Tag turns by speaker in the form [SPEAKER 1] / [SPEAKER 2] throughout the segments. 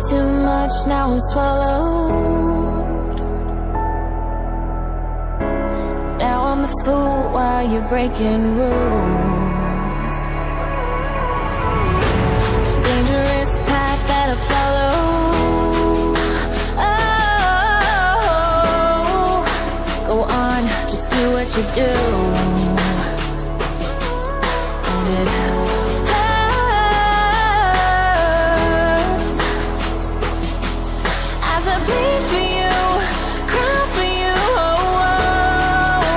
[SPEAKER 1] too much, now I'm swallowed. Now I'm a fool while you're breaking rules. Dangerous path that I follow. Oh, go on, just do what you do. And it hurts as I bleed for you, cry for you. Oh, oh.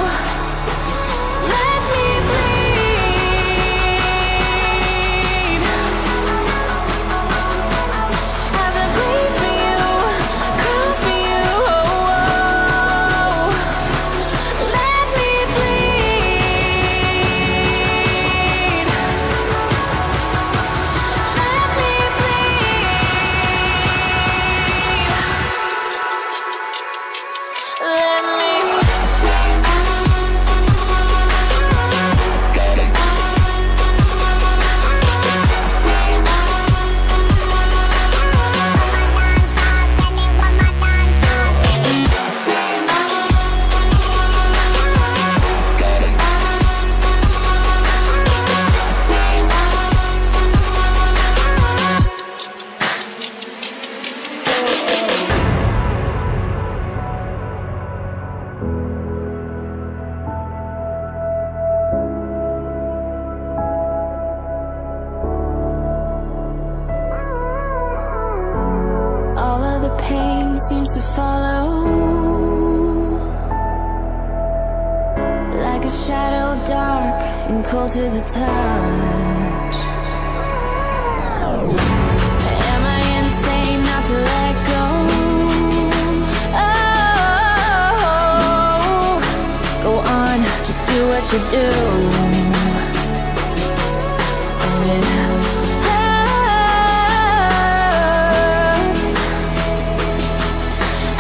[SPEAKER 1] Let me bleed as I bleed for you, cry for you. Oh, oh. Let me bleed. Let me all of the pain seems to follow like a shadow, dark and cold to the touch. Am I insane not to let go? Oh, go on, just do what you do. And it hurts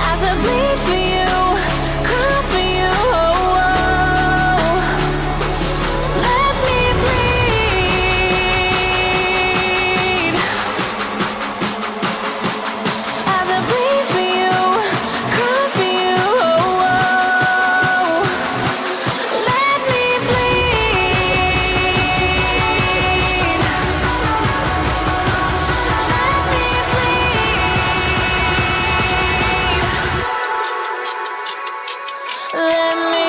[SPEAKER 1] as I bleed for you, cry for you. Oh, oh. Let me bleed as I bleed for you, cry for you. Oh, oh. Let me bleed. Let me bleed. Let me.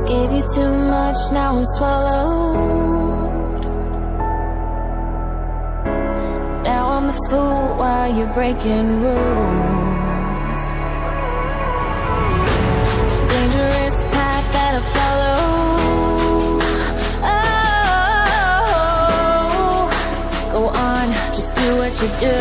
[SPEAKER 1] Gave you too much, now I'm swallowed. Now I'm a fool while you're breaking rules. Dangerous path that I follow. Oh, go on, just do what you do.